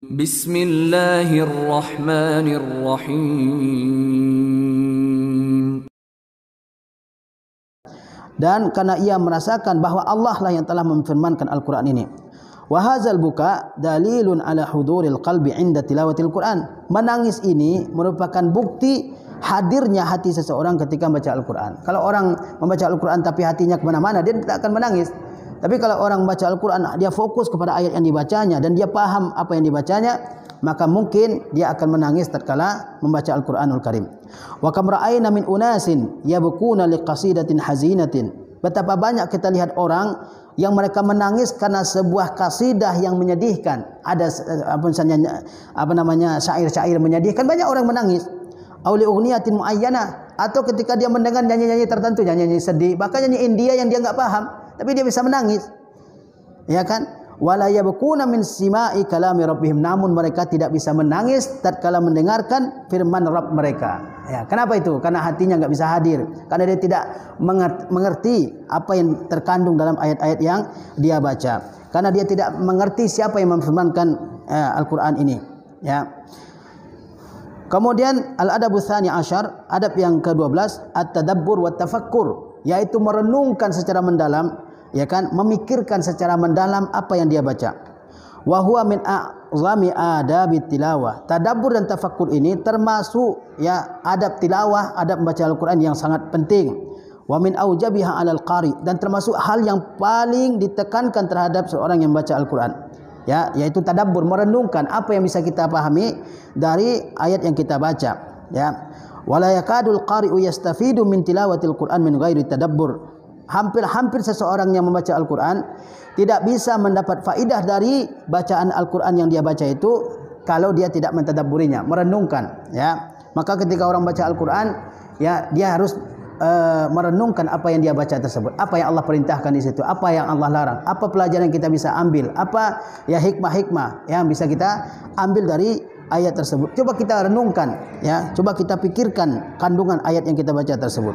Bismillahirrahmanirrahim. Dan karena ia merasakan bahwa Allah lah yang telah memfirmankan Al-Quran ini. Wa hadzal buka dalilun ala huduril qalbi 'inda tilawatil Quran. Menangis ini merupakan bukti hadirnya hati seseorang ketika membaca Al-Quran. Kalau orang membaca Al-Quran tapi hatinya kemana-mana, dia tidak akan menangis. Tapi kalau orang membaca Al-Quran, dia fokus kepada ayat yang dibacanya dan dia paham apa yang dibacanya, maka mungkin dia akan menangis tatkala membaca Al-Quranul Karim. Wa kam ra'ayna min unasin yabkuna liqasidatin hazinatin. Betapa banyak kita lihat orang yang mereka menangis karena sebuah kasidah yang menyedihkan. Ada syair-syair menyedihkan, banyak orang menangis. Aw li ughniyatin muayyana, atau ketika dia mendengar nyanyi-nyanyi tertentu, nyanyi-nyanyi sedih, bahkan nyanyi India yang dia enggak paham, tapi dia bisa menangis. Ya kan? Wala yabkuna min sima'i kalami rabbihim, namun mereka tidak bisa menangis tatkala mendengarkan firman Rabb mereka. Ya, kenapa itu? Karena hatinya enggak bisa hadir, karena dia tidak mengerti apa yang terkandung dalam ayat-ayat yang dia baca. Karena dia tidak mengerti siapa yang memfirmankan Al-Qur'an ini, ya. Kemudian al-adabus tsani asyar, adab yang ke-12, at-tadabbur wa tafakkur, yaitu merenungkan secara mendalam, ya kan, memikirkan secara mendalam apa yang dia baca. Wa huwa min a'zami adabit tilawah. Tadabbur dan tafakkur ini termasuk ya adab tilawah, adab membaca Al-Qur'an yang sangat penting. Wa min aujabiha 'alal qari, dan termasuk hal yang paling ditekankan terhadap seorang yang membaca Al-Qur'an. Ya, yaitu tadabbur, merenungkan apa yang bisa kita pahami dari ayat yang kita baca, ya. Wala yakadul qari'u yastafidu min tilawatil Qur'an min ghairi tadabbur. Hampir seseorang yang membaca Al-Qur'an tidak bisa mendapat faidah dari bacaan Al-Qur'an yang dia baca itu kalau dia tidak mentadabburinya, merenungkan, ya. Maka ketika orang baca Al-Qur'an, ya, dia harus merenungkan apa yang dia baca tersebut, apa yang Allah perintahkan di situ, apa yang Allah larang, apa pelajaran yang kita bisa ambil, apa ya hikmah-hikmah yang bisa kita ambil dari ayat tersebut. Coba kita renungkan, ya, coba kita pikirkan kandungan ayat yang kita baca tersebut.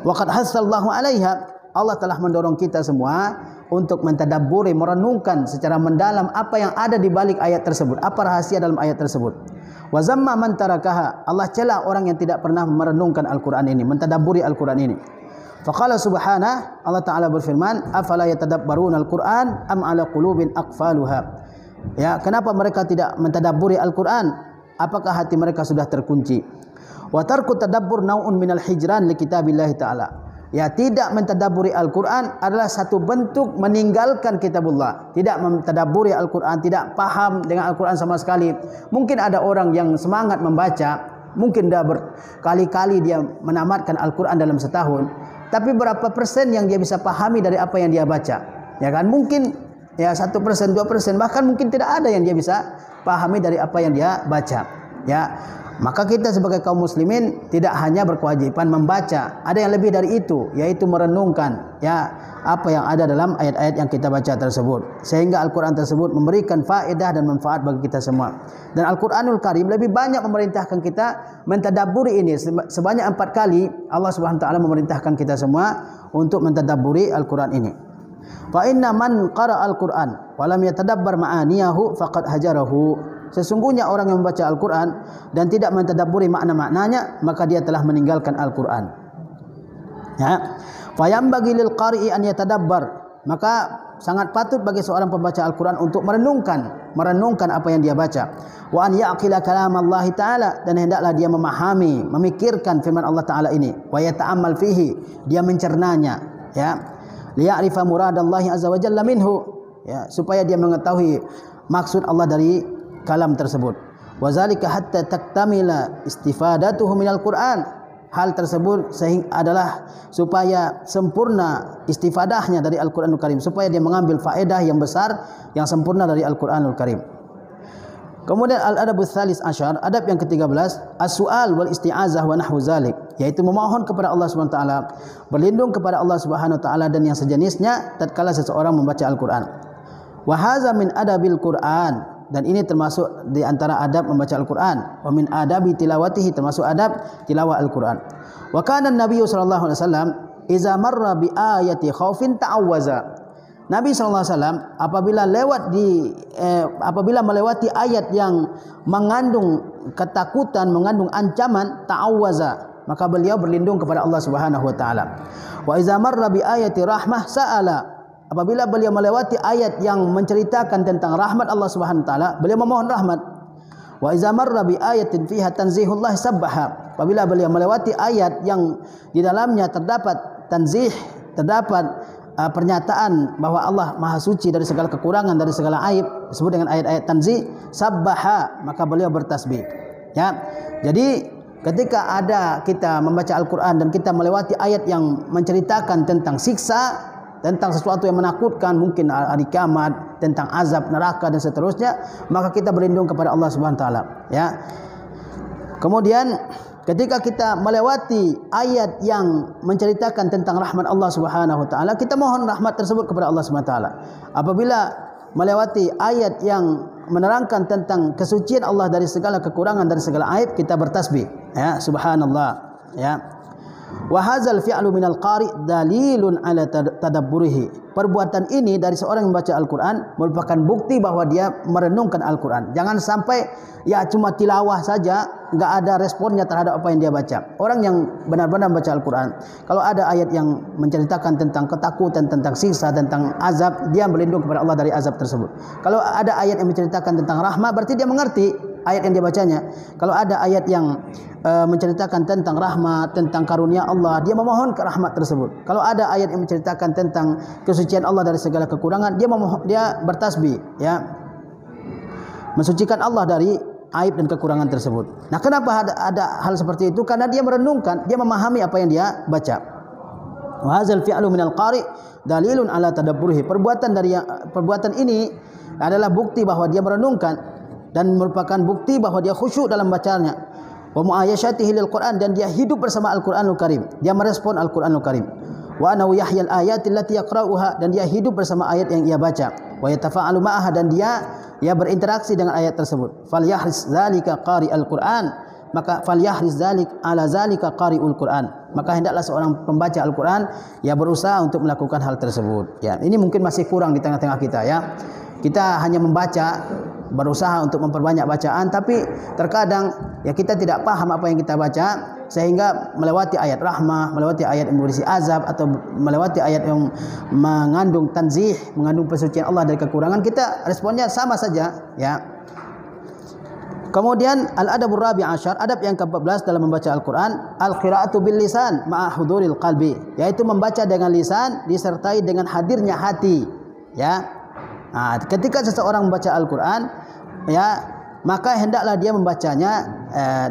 Wa qad hasallahu 'alaiha, Allah telah mendorong kita semua untuk mentadabburi, merenungkan secara mendalam apa yang ada di balik ayat tersebut, apa rahasia dalam ayat tersebut. Wa zamma man tarakaha, Allah cela orang yang tidak pernah merenungkan Al-Qur'an ini, mentadabburi Al-Qur'an ini. Faqala subhanahu, Allah Ta'ala berfirman, afala yatadabbaruna Al-Qur'an am ala qulubin aqfaluha. Ya, kenapa mereka tidak mentadabburi Al-Qur'an? Apakah hati mereka sudah terkunci? Wa tarku tadabbur nau'un minal hijran li kitabillahi ta'ala. Ya, tidak mentadabburi Al-Quran adalah satu bentuk meninggalkan kitabullah. Tidak mentadabburi Al-Quran, tidak paham dengan Al-Quran sama sekali. Mungkin ada orang yang semangat membaca, mungkin dah berkali-kali dia menamatkan Al-Quran dalam setahun, tapi berapa persen yang dia bisa pahami dari apa yang dia baca? Ya kan, mungkin ya 1%, 2%, bahkan mungkin tidak ada yang dia bisa pahami dari apa yang dia baca. Ya, maka kita sebagai kaum muslimin tidak hanya berkewajiban membaca, ada yang lebih dari itu, yaitu merenungkan, ya, apa yang ada dalam ayat-ayat yang kita baca tersebut, sehingga Al-Quran tersebut memberikan faedah dan manfaat bagi kita semua. Dan Al-Quranul Karim lebih banyak memerintahkan kita mentadabburi ini. Sebanyak 4 kali Allah Subhanahu wa taala memerintahkan kita semua untuk mentadabburi Al-Quran ini. Fa inna man qara al-Quran wa lam yatadabbar ma'aniyahu faqad hajarahu. Sesungguhnya orang yang membaca Al-Quran dan tidak mentadabburi makna-maknanya, maka dia telah meninggalkan Al-Quran. Ya. Fayambagi lil qari'i an yatadabbar, maka sangat patut bagi seorang pembaca Al-Quran untuk merenungkan apa yang dia baca. Wa an ya'qila kalam Allah Ta'ala, dan hendaklah dia memahami, memikirkan firman Allah Ta'ala ini. Wa yata'ammal fihi, dia mencernanya, ya. Liya'rifa muradallahi azza wa jalla minhu, ya, supaya dia mengetahui maksud Allah dari kalam tersebut. Wa zalika hatta taktamila istifadatuhu minal Qur'an. Hal tersebut adalah supaya sempurna istifadahnya dari Al-Qur'anul Karim, supaya dia mengambil faedah yang besar, yang sempurna dari Al-Qur'anul Karim. Kemudian al-adabus tsalis asyar, adab yang ke-13, as-su'al wal isti'azah wa nahwu zalik, yaitu memohon kepada Allah Subhanahu wa taala, berlindung kepada Allah Subhanahu wa taala dan yang sejenisnya tatkala seseorang membaca Al-Qur'an. Wa hadza min adabil Qur'an, dan ini termasuk di antara adab membaca Al-Quran. Wa min adabi tilawatihi, termasuk adab tilawah Al-Quran. Wa kana an-nabiy sallallahu alaihi wasallam idza marra bi ayati khaufin ta'awwaza. Nabi SAW apabila melewati ayat yang mengandung ketakutan, mengandung ancaman, ta'awwaza, maka beliau berlindung kepada Allah Subhanahu wa taala. Wa iza marra bi ayati rahmah sa'ala, apabila beliau melewati ayat yang menceritakan tentang rahmat Allah Subhanahu wa taala, beliau memohon rahmat. Wa iza marra bi ayatin fiha tanzihullah sabbaha, apabila beliau melewati ayat yang di dalamnya terdapat tanzih, terdapat pernyataan bahwa Allah Maha Suci dari segala kekurangan, dari segala aib, disebut dengan ayat-ayat tanzih, sabbaha, maka beliau bertasbih. Ya. Jadi ketika ada kita membaca Al-Qur'an dan kita melewati ayat yang menceritakan tentang siksa, tentang sesuatu yang menakutkan, mungkin hari kiamat, tentang azab neraka dan seterusnya, maka kita berlindung kepada Allah Subhanahu wa taala, ya. Kemudian ketika kita melewati ayat yang menceritakan tentang rahmat Allah Subhanahu wa taala, kita mohon rahmat tersebut kepada Allah Subhanahu wa taala. Apabila melewati ayat yang menerangkan tentang kesucian Allah dari segala kekurangan, dari segala aib, kita bertasbih, ya, subhanallah, ya. Wa hadzal fi'lu minal qari dalilun ala tadabburihi. Perbuatan ini dari seorang yang membaca Al-Qur'an merupakan bukti bahwa dia merenungkan Al-Qur'an. Jangan sampai ya cuma tilawah saja, enggak ada responnya terhadap apa yang dia baca. Orang yang benar-benar membaca Al-Qur'an, kalau ada ayat yang menceritakan tentang ketakutan, tentang siksa, tentang azab, dia berlindung kepada Allah dari azab tersebut. Kalau ada ayat yang menceritakan tentang rahmat, berarti dia mengerti ayat yang dia bacanya. Kalau ada ayat yang menceritakan tentang rahmat, tentang karunia Allah, dia memohon ke rahmat tersebut. Kalau ada ayat yang menceritakan tentang kesucian Allah dari segala kekurangan, dia bertasbih, ya, mensucikan Allah dari aib dan kekurangan tersebut. Nah, kenapa ada hal seperti itu? Karena dia merenungkan, dia memahami apa yang dia baca. Wa hadzal fi'lu minal qari dalilun ala tadabburihi. Perbuatan ini adalah bukti bahwa dia merenungkan dan merupakan bukti bahwa dia khusyuk dalam bacanya. Wa mu'ayyashatihi lil Qur'an, dan dia hidup bersama Al-Qur'anul Karim. Dia merespon Al-Qur'anul Karim. Wa annahu yahyal ayati allati yaqra'uha, dan dia hidup bersama ayat yang ia baca. Wa yatafa'alu ma'aha, dan dia berinteraksi dengan ayat tersebut. Falyahris dzalika qari'al Qur'an, maka falyahris dzalik ala dzalika qari'ul Qur'an. Maka hendaklah seorang pembaca Al-Qur'an ya berusaha untuk melakukan hal tersebut. Ya, ini mungkin masih kurang di tengah-tengah kita, ya. Kita hanya membaca, berusaha untuk memperbanyak bacaan, tapi terkadang ya kita tidak paham apa yang kita baca, sehingga melewati ayat rahmah, melewati ayat yang berisi azab, atau melewati ayat yang mengandung tanzih, mengandung pesucian Allah dari kekurangan, kita responnya sama saja, ya. Kemudian al-adabur rabi' asyar, adab yang ke-14 dalam membaca Al-Qur'an, al-qira'atu bil lisan ma'a huduril qalbi, yaitu membaca dengan lisan disertai dengan hadirnya hati, ya. Nah, ketika seseorang membaca Al-Qur'an, ya, maka hendaklah dia membacanya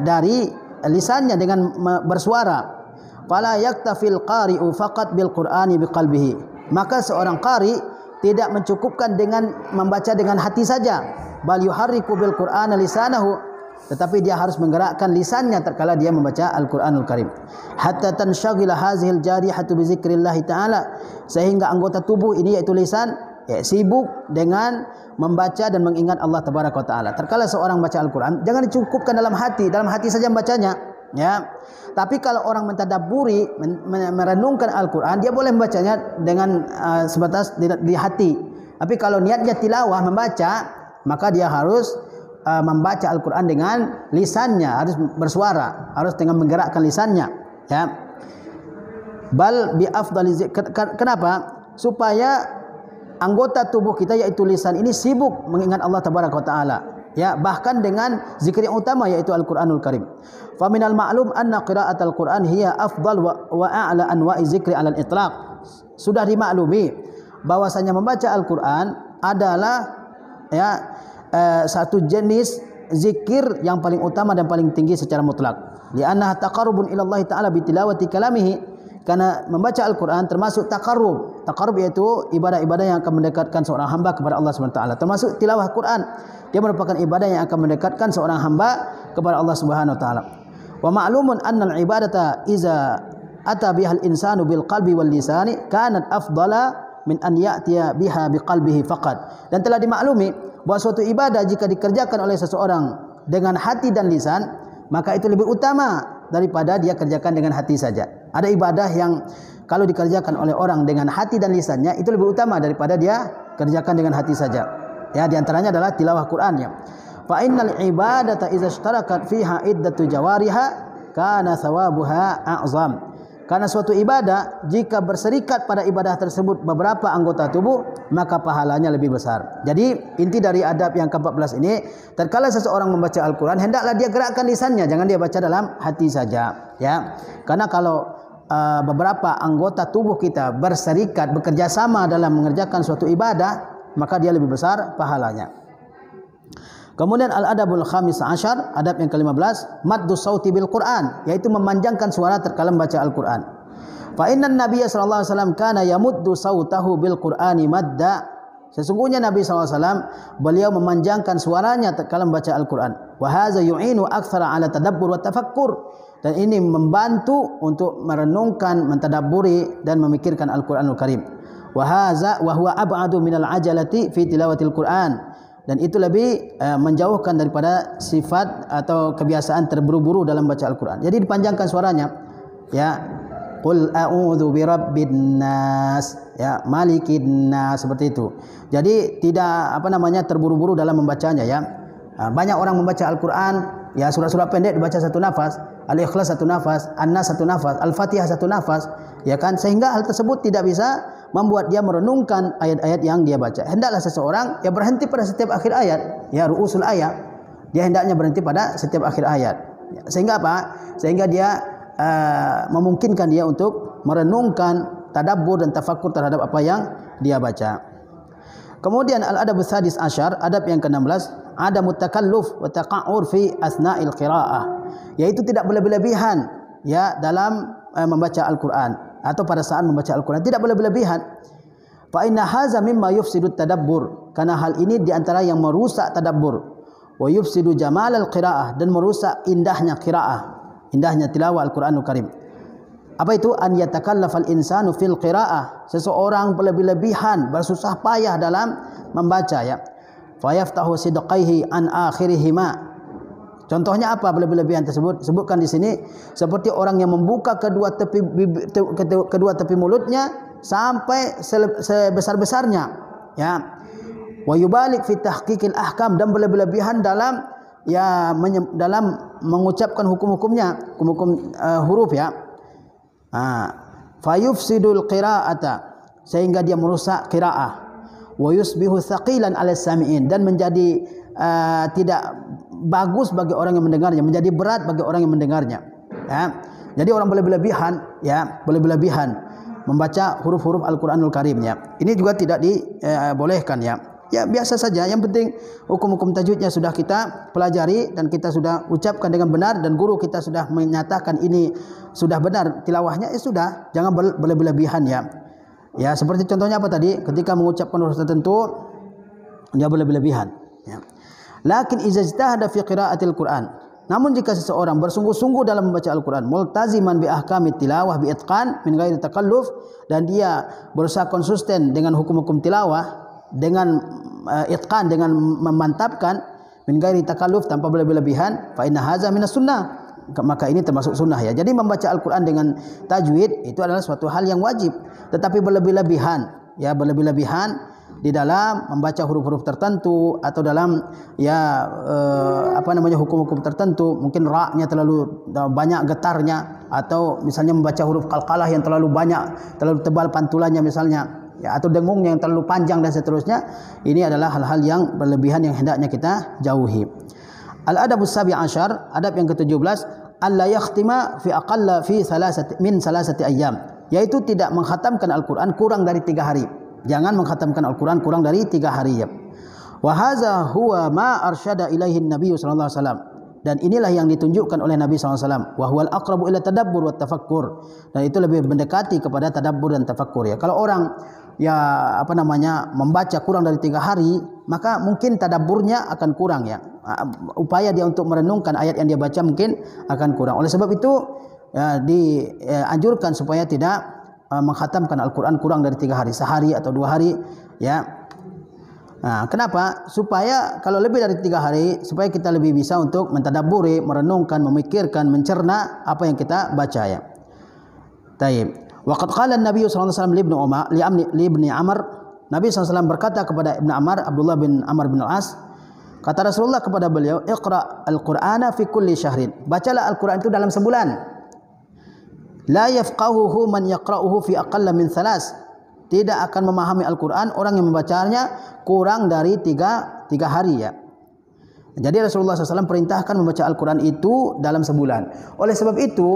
dari lisannya dengan bersuara. Fala yaktafil qari'u faqat bil Qur'ani biqalbihi. Maka seorang qari tidak mencukupkan dengan membaca dengan hati saja, bal yuharriku bil Qur'ana lisanahu, tetapi dia harus menggerakkan lisannya tatkala dia membaca Al-Qur'anul Karim. Hatta tansyaghila hazihil jarihatu bi zikrillah ta'ala, sehingga anggota tubuh ini yaitu lisan ya, sibuk dengan membaca dan mengingat Allah Tabaraka wa Ta'ala. Terkala seorang baca Al-Quran, jangan dicukupkan dalam hati saja membacanya, ya. Tapi kalau orang mentadabburi, merenungkan Al-Quran, dia boleh membacanya dengan sebatas di hati. Tapi kalau niatnya tilawah, membaca, maka dia harus membaca Al-Quran dengan lisannya, harus bersuara, harus dengan menggerakkan lisannya, ya. Bal bi afdali zikr. Kenapa? Supaya anggota tubuh kita yaitu lisan ini sibuk mengingat Allah Tabaraka wa Taala, ya, bahkan dengan zikir yang utama yaitu Al-Qur'anul Karim. Fa minal ma'lum anna qira'atal Qur'an hiya afdal wa a'la anwa'i zikri 'alal itlaq. Sudah dimaklumi bahwasanya membaca Al-Qur'an adalah, ya, satu jenis zikir yang paling utama dan paling tinggi secara mutlak. Li'annaha taqarrubun ila Allah Ta'ala bi tilawati kalamihi. Karena membaca Al-Quran termasuk takarrub. Takarrub yaitu ibadah-ibadah yang akan mendekatkan seorang hamba kepada Allah SWT. Termasuk tilawah Quran. Dia merupakan ibadah yang akan mendekatkan seorang hamba kepada Allah SWT. Wa ma'lumun anna al-ibadata iza ata bihal insanu bil qalbi wal lisani kanat afdala min an ya'tiya biha biqalbihi faqat. Dan telah dimaklumi bahwa suatu ibadah jika dikerjakan oleh seseorang dengan hati dan lisan, maka itu lebih utama daripada dia kerjakan dengan hati saja. Ada ibadah yang kalau dikerjakan oleh orang dengan hati dan lisannya itu lebih utama daripada dia kerjakan dengan hati saja. Ya, di antaranya adalah tilawah Qur'annya. Fa innal ibadata idza ishtarakat fiha iddatu jawariha kana thawabuha a'zam. Karena suatu ibadah jika berserikat pada ibadah tersebut beberapa anggota tubuh, maka pahalanya lebih besar. Jadi inti dari adab yang ke-14 ini, tatkala seseorang membaca Al-Qur'an, hendaklah dia gerakkan lisannya, jangan dia baca dalam hati saja, ya. Karena kalau beberapa anggota tubuh kita berserikat, bekerja sama dalam mengerjakan suatu ibadah, maka dia lebih besar pahalanya. Kemudian al-adabul khamis asyar, adab yang ke-15, maddu sauti bil Quran, yaitu memanjangkan suara tatkala membaca Al-Quran. Fa innan nabiyya sallallahu alaihi wasallam kana yamuddu sautahu bil Qur'ani madda. Sesungguhnya Nabi SAW beliau memanjangkan suaranya tatkala membaca Al-Quran. Wa hadza yu'inu aktsara ala tadabbur wa tafakkur. Dan ini membantu untuk merenungkan, mentadabburi dan memikirkan Al-Quranul Karim. Wa hadza wa huwa ab'adu minal ajalati fi tilawatil Qur'an. Dan itu lebih menjauhkan daripada sifat atau kebiasaan terburu-buru dalam baca Al-Quran. Jadi dipanjangkan suaranya, ya. Qul a'udzu birabbin nas, ya, malikin nas, seperti itu. Jadi tidak terburu-buru dalam membacanya, ya. Banyak orang membaca Al-Quran, ya, surah-surah pendek dibaca satu nafas, Al-Ikhlas satu nafas, An-Nas satu nafas, Al-Fatihah satu nafas, ya kan, sehingga hal tersebut tidak bisa membuat dia merenungkan ayat-ayat yang dia baca. Hendaklah seseorang ya berhenti pada setiap akhir ayat, ya, ru'usul ayat. Dia hendaknya berhenti pada setiap akhir ayat. Sehingga apa? Sehingga dia memungkinkan dia untuk merenungkan, tadabbur dan tafakkur terhadap apa yang dia baca. Kemudian al-adabus sadis asyar, adab yang ke-16, adamut takalluf wa taqa'ur fi asna'il qira'ah, yaitu tidak berlebihan, ya, dalam membaca Al-Qur'an atau pada saat membaca Al-Quran, tidak berlebihan. Fa inna haza mimma yufsidut tadabbur, karena hal ini diantara yang merusak tadabbur. Wa yufsidu jamal al-qiraah, dan merusak indahnya qiraah, indahnya tilawah Al-Quranul Karim. Apa itu? An yatakallafal insanu fil qiraah, seseorang berlebihan, bersusah payah dalam membaca, ya. Fa yaftahu sidqaihi an akhirihima. Contohnya apa berlebihan tersebut? Sebutkan di sini, seperti orang yang membuka kedua tepi mulutnya sampai sebesar-besarnya, ya. Wa yubalik fi tahqiqil ahkam, dan berlebihan dalam, ya, dalam mengucapkan hukum-hukumnya, hukum-hukum huruf, ya. Fa yufsidul qira'ata, sehingga dia merusak qiraah. Wa yusbihu thaqilan 'ala sami'in, dan menjadi tidak bagus bagi orang yang mendengarnya, menjadi berat bagi orang yang mendengarnya, ya. Jadi orang berlebihan, ya, berlebihan membaca huruf-huruf Al-Quranul Karim, ya. Ini juga tidak dibolehkan, ya. Ya, biasa saja. Yang penting hukum-hukum tajwidnya sudah kita pelajari dan kita sudah ucapkan dengan benar, dan guru kita sudah menyatakan ini sudah benar tilawahnya, sudah, jangan berlebihan, ya. Ya, seperti contohnya apa tadi? Ketika mengucapkan huruf tertentu dia berlebihan, ya. Lakin idza ijtahada fi qiraatil Qur'an, namun jika seseorang bersungguh-sungguh dalam membaca Al-Quran, multaziman bi ahkamit tilawah bi itqan min ghairi takalluf, dan dia berusaha konsisten dengan hukum-hukum tilawah dengan itqan, dengan memantapkan, min ghairi takalluf, tanpa berlebihan, fa inna hadza minas sunnah, maka ini termasuk sunnah, ya. Jadi membaca Al-Quran dengan tajwid itu adalah suatu hal yang wajib, tetapi berlebihan, ya, berlebihan di dalam membaca huruf-huruf tertentu atau dalam, ya, hukum-hukum tertentu, mungkin ra-nya terlalu banyak getarnya, atau misalnya membaca huruf qalqalah yang terlalu banyak, terlalu tebal pantulannya misalnya, ya, atau dengungnya yang terlalu panjang dan seterusnya. Ini adalah hal-hal yang berlebihan yang hendaknya kita jauhi. Al-adabus sabi asyar, adab yang ke-17, alla yakhtima fi aqalla fi salasati ayyam, yaitu tidak mengkhatamkan Al-Quran kurang dari 3 hari. Jangan mengkhatamkan Al-Quran kurang dari 3 hari, ya. Wa hadza huwa ma arsyada ilaihi Nabi sallallahu alaihi wasallam, dan inilah yang ditunjukkan oleh Nabi sallallahu alaihi wasallam. Wa huwal aqrabu ila tadabbur wa tafakkur, dan itu lebih mendekati kepada tadabbur dan tafakkur, ya. Kalau orang, ya, membaca kurang dari 3 hari, maka mungkin tadabburnya akan kurang, ya. Upaya dia untuk merenungkan ayat yang dia baca mungkin akan kurang. Oleh sebab itu, ya, dianjurkan supaya tidak mengkhatamkan Al-Quran kurang dari 3 hari, sehari atau 2 hari, ya. Nah, kenapa? Supaya kalau lebih dari 3 hari, supaya kita lebih bisa untuk mentadabburi, merenungkan, memikirkan, mencerna apa yang kita baca, ya. Taib. Waqad qala an-nabiy sallallahu alaihi wasallam li ibni Umar li ibni Amr, Nabi SAW berkata kepada Ibnu Amr, Abdullah bin Amr bin Al-As, kata Rasulullah kepada beliau, "Iqra al-Qur'ana fi kulli syahrin." Bacalah Al-Qur'an itu dalam sebulan. La yafqahuhu man yaqra'uhu fi aqalla min thalas. Tidak akan memahami Al-Qur'an orang yang membacanya kurang dari tiga hari ya. Jadi Rasulullah SAW perintahkan membaca Al-Quran itu dalam sebulan. Oleh sebab itu,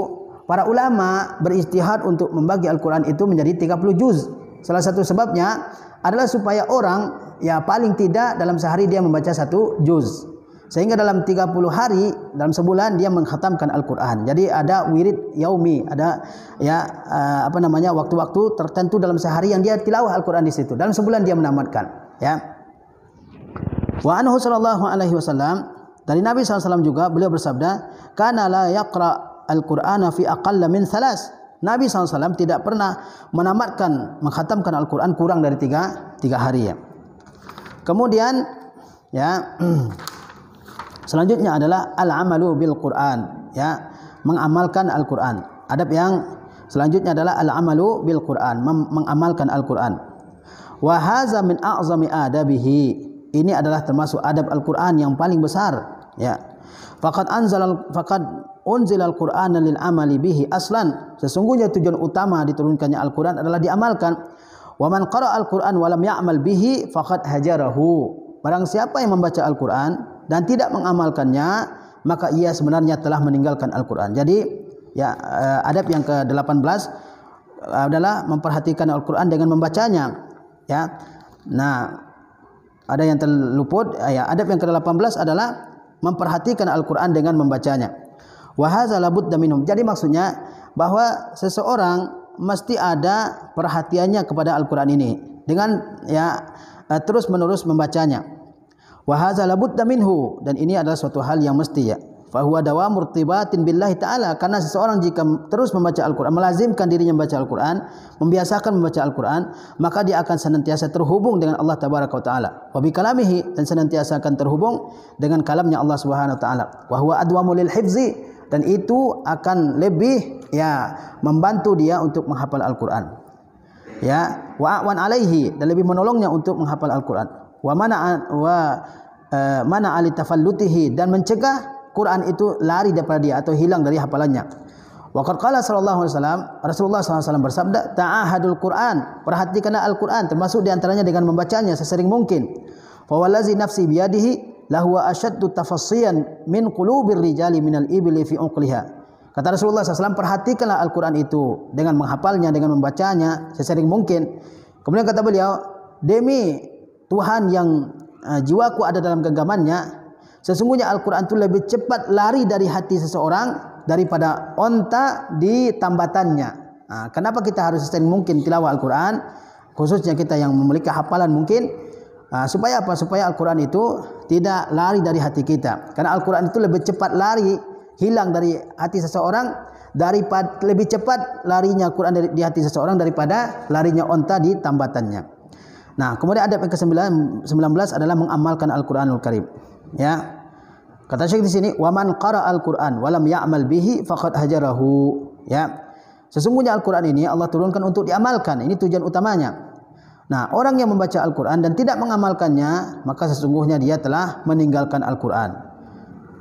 para ulama berijtihad untuk membagi Al-Quran itu menjadi 30 juz. Salah satu sebabnya adalah supaya orang ya paling tidak dalam sehari dia membaca 1 juz. Sehingga dalam 30 hari, dalam sebulan dia mengkhatamkan Al-Quran. Jadi ada wirid yaumi, ada ya waktu-waktu tertentu dalam sehari yang dia tilawah Al-Quran di situ. Dalam sebulan dia menamatkan ya. Wa anhu sallallahu alaihi wasallam, dari Nabi SAW juga beliau bersabda, kana la yaqra al-Qur'ana fi aqalla min thalas. Nabi SAW tidak pernah menamatkan, mengkhatamkan Al-Quran kurang dari tiga hari ya. Kemudian ya selanjutnya adalah al-amalu bil Quran ya, mengamalkan Al-Quran. Adab yang selanjutnya adalah al-amalu bil Quran, mengamalkan Al-Quran. Wa hadza min a'zami adabihi. Ini adalah termasuk adab Al-Quran yang paling besar ya. Faqad unzilal Qur'ana lil amali bihi aslan. Sesungguhnya tujuan utama diturunkannya Al-Quran adalah diamalkan. Wa man qara'a Al-Quran wa lam ya'mal bihi faqad hajarahu. Barang siapa yang membaca Al-Quran dan tidak mengamalkannya, maka ia sebenarnya telah meninggalkan Al-Quran. Jadi ya adab yang ke-18 adalah memperhatikan Al-Quran dengan membacanya ya. Nah, ada yang terluput ya. Adab yang ke-18 adalah memperhatikan Al-Quran dengan membacanya. Wa hadza labudda minhum. Jadi maksudnya bahwa seseorang mesti ada perhatiannya kepada Al-Quran ini dengan ya terus-menerus membacanya. Wa hadza labudda minhu, dan ini adalah suatu hal yang mesti ya. Fa huwa dawamur irtibatin billahi ta'ala, karena seseorang jika terus membaca Al-Quran, melazimkan dirinya membaca Al-Quran, membiasakan membaca Al-Quran, maka dia akan senantiasa terhubung dengan Allah tabaraka wa taala. Wa bi kalamihi, dan senantiasa akan terhubung dengan kalamnya Allah Subhanahu wa taala. Wa huwa adwamu lil hifzi, dan itu akan lebih ya membantu dia untuk menghafal Al-Quran. Ya, wa a'wan alaihi, dan lebih menolongnya untuk menghafal Al-Quran. Wa mana ali tafallutihi, dan mencegah Quran itu lari daripada dia atau hilang dari hafalannya. Wa qad qala sallallahu alaihi wasallam, Rasulullah SAW bersabda, ta'ahadul Quran, perhatikanlah Al-Quran, termasuk diantaranya dengan membacanya sesering mungkin. Fa wallazi nafsi biyadihi lahu ashaddu tafassiyan min qulubir rijali minal ibli fi uqliha. Kata Rasulullah SAW, perhatikanlah Al-Quran itu dengan menghafalnya, dengan membacanya sesering mungkin. Kemudian kata beliau, demi Tuhan yang jiwaku ada dalam genggamannya, sesungguhnya Al-Quran itu lebih cepat lari dari hati seseorang daripada onta di tambatannya. Nah, kenapa kita harus sesering mungkin tilawah Al-Quran? Khususnya kita yang memiliki hafalan mungkin. Supaya apa? Supaya Al-Quran itu tidak lari dari hati kita. Karena Al-Quran itu lebih cepat lari, hilang dari hati seseorang, daripada lebih cepat larinya Al-Quran di hati seseorang daripada larinya onta di tambatannya. Nah, kemudian adab yang ke-19 adalah mengamalkan Al-Quranul Karim. Ya, kata Syekh di sini, wa man qara al-Quran wa lam ya'mal bihi faqad hajarahu. Ya, sesungguhnya Al-Quran ini Allah turunkan untuk diamalkan. Ini tujuan utamanya. Nah, orang yang membaca Al-Quran dan tidak mengamalkannya, maka sesungguhnya dia telah meninggalkan Al-Quran.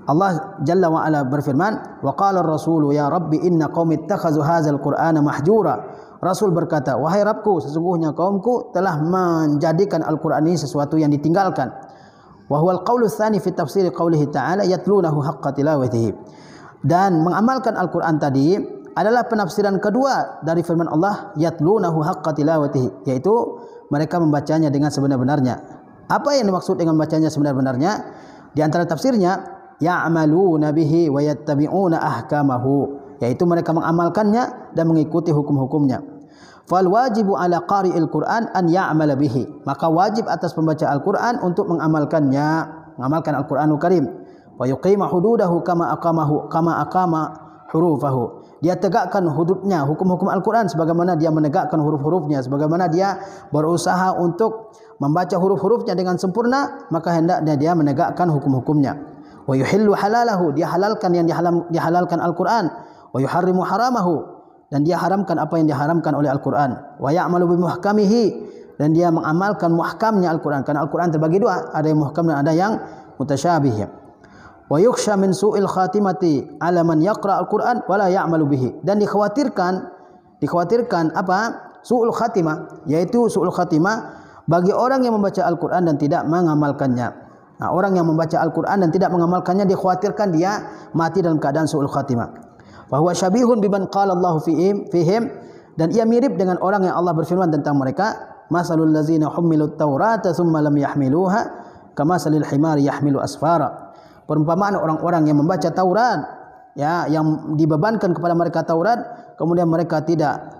Allah Jalla wa Ala berfirman, wa qala ar-rasulu ya rabbi inna qaumi ittakhazu hadzal qur'ana mahjura. Rasul berkata, wahai Rabbku, sesungguhnya kaumku telah menjadikan Al-Quran ini sesuatu yang ditinggalkan. Wa huwal qaulu tsani fi tafsir qaulihi ta'ala yatlunahu haqqa tilawatihi. Dan mengamalkan Al-Quran tadi adalah penafsiran kedua dari firman Allah yatlunahu haqqa tilawatihi, yaitu mereka membacanya dengan sebenar-benarnya. Apa yang dimaksud dengan bacanya sebenar-benarnya? Di antara tafsirnya ya'maluna bihi wa yattabi'una ahkamahu, yaitu mereka mengamalkannya dan mengikuti hukum-hukumnya. Fal wajibu ala qari'il Qur'an an ya'mala bihi, maka wajib atas pembaca Al-Qur'an untuk mengamalkannya, mengamalkan Al-Qur'anul Karim. Wa yuqima hududahu kama aqama hurufahu. Dia tegakkan hududnya, hukum-hukum Al-Qur'an sebagaimana dia menegakkan huruf-hurufnya, sebagaimana dia berusaha untuk membaca huruf-hurufnya dengan sempurna, maka hendaknya dia menegakkan hukum-hukumnya. Wa yuhillu halalahu, dia halalkan yang dihalalkan Al-Qur'an. Wa yuharrimu haramahu, dan dia haramkan apa yang diharamkan oleh Al-Quran. Wa ya'malu bi muhkamihi, dan dia mengamalkan muhkamnya Al-Quran. Karena Al-Quran terbagi dua, ada yang muhkam dan ada yang mutasyabih. Wa yukhsha min su'il khatimati ala man yaqra Al-Quran wa la ya'malu bihi, dan dikhawatirkan apa? Su'ul khatimah, yaitu su'ul khatimah bagi orang yang membaca Al-Quran dan tidak mengamalkannya. Nah, orang yang membaca Al-Quran dan tidak mengamalkannya dikhawatirkan dia mati dalam keadaan su'ul khatimah. Wa huwa syabihun biman qala Allahu fihim, dan ia mirip dengan orang yang Allah berfirman tentang mereka, masalul ladzina hummilut taurata tsumma lam yahmiluha kamasalil himari yahmilu asfara. Perumpamaan orang-orang yang membaca Taurat, ya, yang dibebankan kepada mereka Taurat, kemudian mereka tidak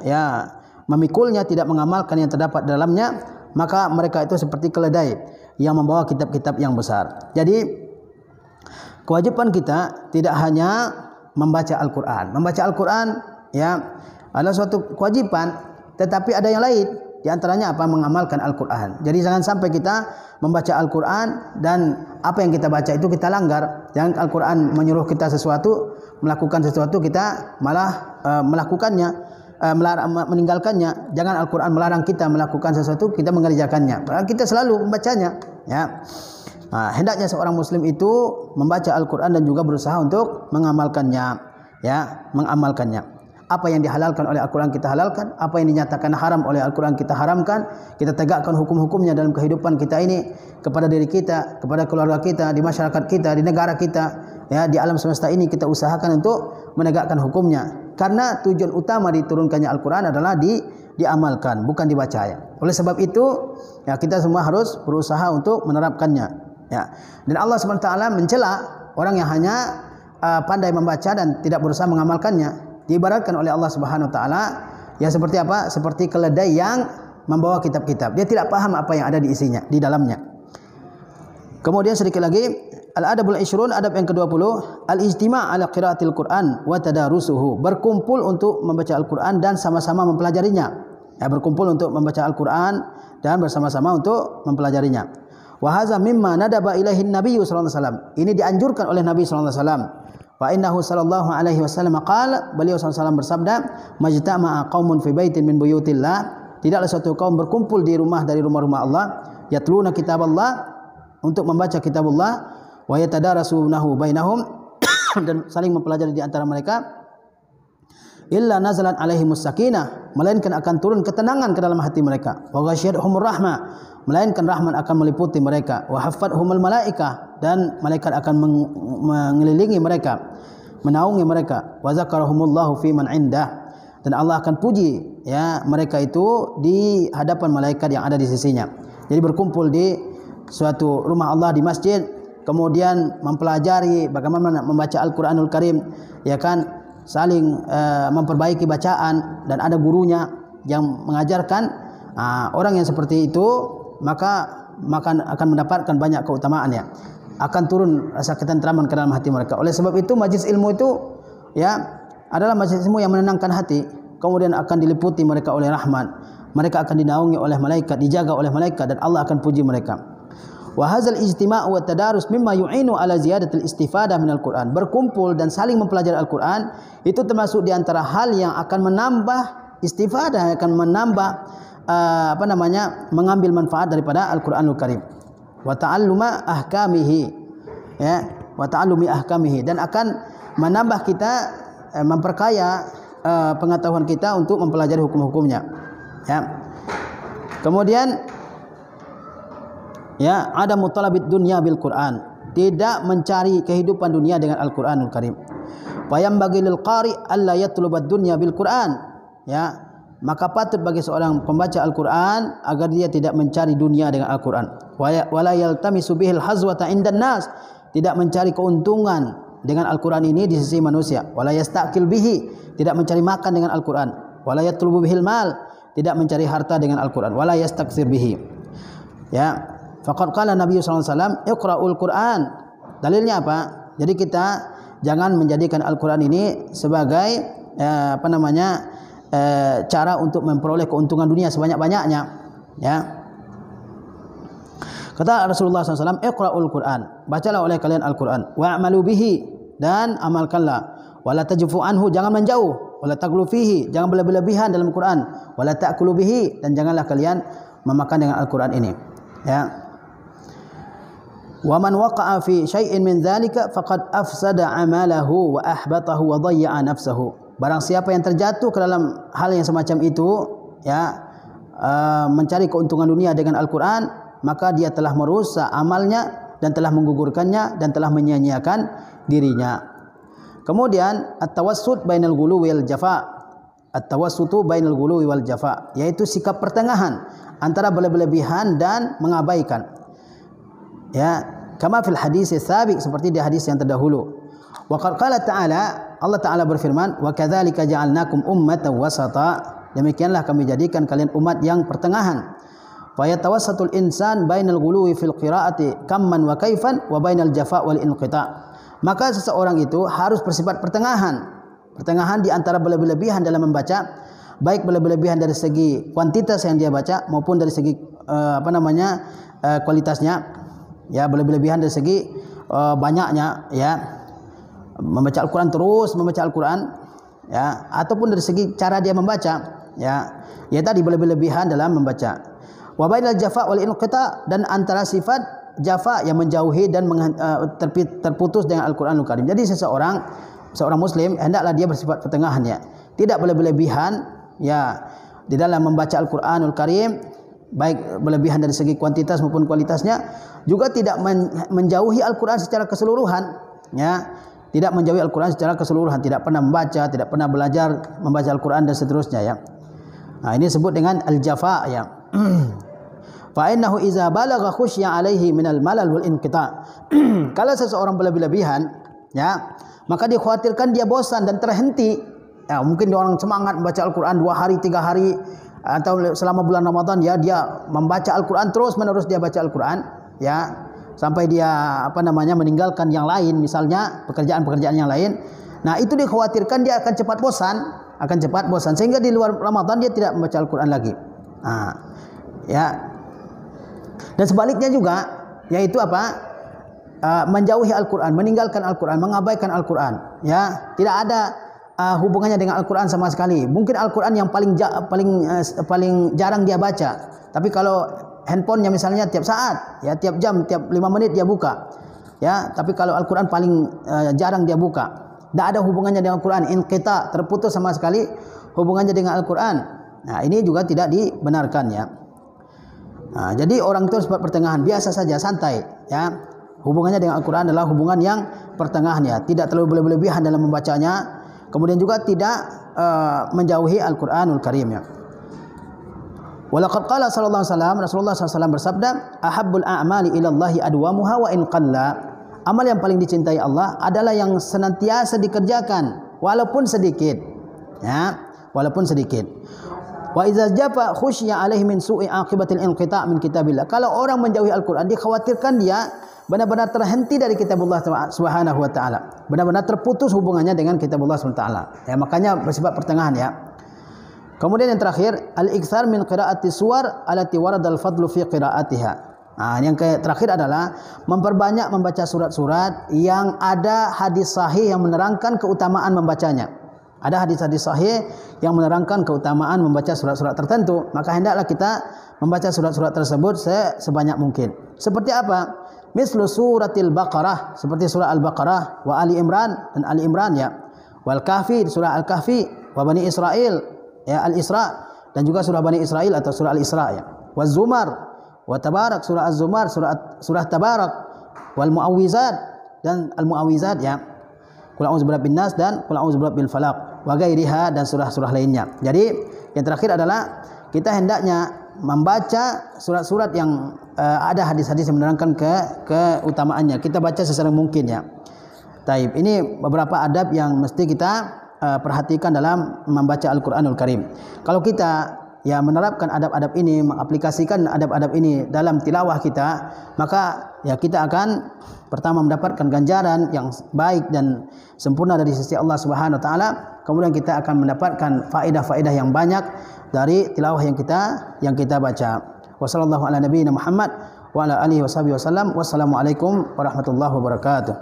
memikulnya, tidak mengamalkan yang terdapat dalamnya, maka mereka itu seperti keledai yang membawa kitab-kitab yang besar. Jadi kewajiban kita tidak hanya membaca Al-Quran. Membaca Al-Quran adalah suatu kewajiban, tetapi ada yang lain. Di antaranya apa? Mengamalkan Al-Quran. Jadi jangan sampai kita membaca Al-Quran dan apa yang kita baca itu kita langgar. Jangan Al-Quran menyuruh kita sesuatu, melakukan sesuatu, kita malah melakukannya, meninggalkannya. Jangan Al-Quran melarang kita melakukan sesuatu, kita mengerjakannya. Kita selalu membacanya. Nah, hendaknya seorang muslim itu membaca Al-Quran dan juga berusaha untuk mengamalkannya, mengamalkannya. Apa yang dihalalkan oleh Al-Quran kita halalkan, apa yang dinyatakan haram oleh Al-Quran kita haramkan. Kita tegakkan hukum-hukumnya dalam kehidupan kita ini, kepada diri kita, kepada keluarga kita, di masyarakat kita, di negara kita, di alam semesta ini kita usahakan untuk menegakkan hukumnya. Karena tujuan utama diturunkannya Al-Quran adalah diamalkan, bukan dibaca. Oleh sebab itu, kita semua harus berusaha untuk menerapkannya. Dan Allah SWT mencela orang yang hanya pandai membaca dan tidak berusaha mengamalkannya. Diibaratkan oleh Allah Subhanahu wa taala seperti apa? Seperti keledai yang membawa kitab-kitab. Dia tidak paham apa yang ada di isinya, di dalamnya. Kemudian sedikit lagi, al-adabul ishrun, adab yang ke-20, al-ijtima' ala qiraatil Qur'an wa tadarusuhu. Berkumpul untuk membaca Al-Qur'an dan sama-sama mempelajarinya. Berkumpul untuk membaca Al-Qur'an dan bersama-sama untuk mempelajarinya. Wa hadza mimma nadaba ilaihi Nabi sallallahu alaihi wasallam. Ini dianjurkan oleh Nabi sallallahu alaihi wasallam. Fa innahu sallallahu alaihi wasallam qala, beliau sallallahu alaihi wasallam bersabda, majtama'a qaumun fi baitin min buyutillah, tidaklah suatu kaum berkumpul di rumah dari rumah-rumah Allah, yatluna kitaballah, untuk membaca kitabullah, wa yatadarasunahu bainahum, dan saling mempelajari di antara mereka, illa nazalat alaihimus sakinah, melainkan akan turun ketenangan ke dalam hati mereka, wa ghasyiyatuhumur rahmah, melainkan rahmat akan meliputi mereka, wa haffathumul malaikah, dan malaikat akan mengelilingi mereka, menaungi mereka, wa zakarahumullahu fi man indah, dan Allah akan puji mereka itu di hadapan malaikat yang ada di sisinya. Jadi berkumpul di suatu rumah Allah, di masjid, kemudian mempelajari bagaimana membaca Al-Quranul Karim, saling memperbaiki bacaan, dan ada gurunya yang mengajarkan. Orang yang seperti itu maka akan mendapatkan banyak keutamaannya, akan turun rasa ketentraman ke dalam hati mereka. Oleh sebab itu majlis ilmu itu adalah majlis ilmu yang menenangkan hati, kemudian akan diliputi mereka oleh rahmat, mereka akan dinaungi oleh malaikat, dijaga oleh malaikat, dan Allah akan puji mereka. Wa hadzal ijtima' wa tadarus mimma yu'inu ala ziyadatil istifadah minal Qur'an. Berkumpul dan saling mempelajari Al-Qur'an itu termasuk di antara hal yang akan menambah istifadah, akan menambah mengambil manfaat daripada Al-Quranul Karim. Wa ta'alluma ahkamihi, wa ta'allumi ahkamihi, dan akan menambah kita, memperkaya pengetahuan kita untuk mempelajari hukum-hukumnya. Kemudian ada mutalabid dunya bil Quran, tidak mencari kehidupan dunia dengan Al-Quranul Karim. Fa yanbaghi lil qari alla yatlubad dunya bil Quran, maka patut bagi seorang pembaca Al-Quran agar dia tidak mencari dunia dengan Al-Quran. Wala yaltamisu bihil hazwata indan nas, tidak mencari keuntungan dengan Al-Quran ini di sisi manusia. Wala yastaqil bihi, tidak mencari makan dengan Al-Quran. Wala yatlubu bihil mal, tidak mencari harta dengan Al-Quran. Wala yastakthir bihi. Faqad qala Nabi sallallahu alaihi wasallam, iqra'ul Quran. Dalilnya apa? Jadi kita jangan menjadikan Al-Quran ini sebagai cara untuk memperoleh keuntungan dunia sebanyak-banyaknya. Kata Rasulullah SAW, iqra'ul Quran, bacalah oleh kalian Al-Quran, wa'malu bihi, dan amalkanlah, wala tajfu anhu, jangan menjauh, wala taghlu fihi, jangan berlebihan dalam Quran, wala ta'kulu bihi, dan janganlah kalian memakan dengan Al-Quran ini. Ya. Wa man waqa'a fi syai'in min dzalika faqad afsada 'amalahu wa ahbatahu wa dhayya'a nafsahu. Barang siapa yang terjatuh ke dalam hal yang semacam itu, ya, mencari keuntungan dunia dengan Al-Quran, maka dia telah merusak amalnya dan telah menggugurkannya dan telah menyia-nyiakan dirinya. Kemudian at-tawassut bainal ghuluwi wal jafa. At-tawassutu bainal ghuluwi wal jafa, yaitu sikap pertengahan antara berlebihan dan mengabaikan. Ya, kama fil hadis sabiq, seperti di hadis yang terdahulu. Wa qala ta'ala, Allah Ta'ala berfirman, wa kadzalika ja'alnakum ummatan wasata, demikianlah kami jadikan kalian umat yang pertengahan. Fa yatawassatul insan bainal ghuluwi fil qiraati kamman wa kaifan wa bainal jafa wal inqita. Maka seseorang itu harus bersifat pertengahan. Pertengahan di antara berlebihan dalam membaca, baik berlebihan dari segi kuantitas yang dia baca maupun dari segi kualitasnya. Ya, berlebihan dari segi banyaknya, ya, membaca Al-Quran terus membaca Al-Quran, ya, ataupun dari segi cara dia membaca, ya, ya tadi berlebihan dalam membaca. Wa bainal jafa wal inqita, dan antara sifat jafa yang menjauhi dan terputus dengan Al-Quranul Karim. Jadi seorang muslim hendaklah dia bersifat pertengahan, ya, tidak berlebihan, ya, di dalam membaca Al-Quranul Karim, baik berlebihan dari segi kuantitas maupun kualitasnya, juga tidak menjauhi Al-Quran secara keseluruhan, ya, tidak menjauhi Al-Quran secara keseluruhan, tidak pernah membaca, tidak pernah belajar membaca Al-Quran dan seterusnya, ya. Nah, ini disebut dengan al-jafa, ya. Fa innahu iza balagha khusyya alaihi minal malal wal inqita. Kalau seseorang berlebihan, ya, maka dikhawatirkan dia bosan dan terhenti. Ya, mungkin dia orang semangat membaca Al-Quran 2 hari 3 hari atau selama bulan Ramadan, ya, dia membaca Al-Quran terus menerus, dia baca Al-Quran, ya, sampai dia meninggalkan yang lain, misalnya pekerjaan-pekerjaan yang lain. Nah, itu dikhawatirkan dia akan cepat bosan, sehingga di luar Ramadan dia tidak membaca Al-Quran lagi. Nah, ya. Dan sebaliknya juga, yaitu menjauhi Al-Quran, meninggalkan Al-Quran, mengabaikan Al-Quran, ya, tidak ada hubungannya dengan Al-Quran sama sekali. Mungkin Al-Quran yang paling jarang dia baca, tapi kalau handphonenya misalnya tiap saat, ya, tiap jam, tiap 5 menit dia buka, ya, tapi kalau Al-Quran paling jarang dia buka, tidak ada hubungannya dengan Al-Quran, inqita, terputus sama sekali hubungannya dengan Al-Quran. Nah, ini juga tidak dibenarkan, ya. Nah, jadi orang itu sebab pertengahan, biasa saja, santai, ya. Hubungannya dengan Al-Quran adalah hubungan yang pertengahan, ya, tidak terlalu berlebihan dalam membacanya, kemudian juga tidak menjauhi Al-Quranul Karim, ya. Walaqad qala sallallahu alaihi wasallam, Rasulullah SAW bersabda, ahabbul a'mali ilallahi adwamuha wa in qalla. Amal yang paling dicintai Allah adalah yang senantiasa dikerjakan walaupun sedikit, ya, walaupun sedikit. Wa idza jafa khusyya alaihi min su'i aqibatil inqita' min kitabillah. Kalau orang menjauhi Al-Quran, dikhawatirkan dia benar-benar terhenti dari kitabullah Subhanahu wa taala, benar-benar terputus hubungannya dengan kitabullah Subhanahu wa taala, ya, makanya bersifat pertengahan, ya. Kemudian yang terakhir, al-iktsar min qiraati suwar allati waradal fadlu fi qiraatiha. Nah, yang terakhir adalah memperbanyak membaca surat-surat yang ada hadis sahih yang menerangkan keutamaan membacanya. Ada hadis-hadis sahih yang menerangkan keutamaan membaca surat-surat tertentu, maka hendaklah kita membaca surat-surat tersebut sebanyak mungkin. Seperti apa? Mislu suratil Baqarah, seperti surah Al-Baqarah, wa Ali Imran, dan Ali Imran, ya. Wal Kahfi, surah Al-Kahfi, wa Bani Israil, ya, Al-Isra, dan juga surah Bani Israil atau surah Al-Isra, ya. Wa Zumar, wa Tabarak, surah Az-Zumar, surah Tabarak, wal Muawwizat, dan Al-Muawwizat, ya. Qul a'udzu birabbin nas dan Qul a'udzu birabbil falaq, wa ghairiha, dan surah-surah lainnya. Jadi yang terakhir adalah kita hendaknya membaca surat-surat yang ada hadis-hadis yang menerangkan keutamaannya. Kita baca sesering mungkin, ya. Taib. Ini beberapa adab yang mesti kita perhatikan dalam membaca Al-Quranul Karim. Kalau kita, ya, menerapkan adab-adab ini, mengaplikasikan adab-adab ini dalam tilawah kita, maka, ya, kita akan pertama mendapatkan ganjaran yang baik dan sempurna dari sisi Allah Subhanahu wa taala. Kemudian kita akan mendapatkan faedah-faedah yang banyak dari tilawah yang kita baca. Wassallallahu ala nabiyina Muhammad wa ala alihi washabihi wasallam. Wassalamualaikum warahmatullahi wabarakatuh.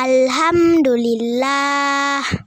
Alhamdulillah.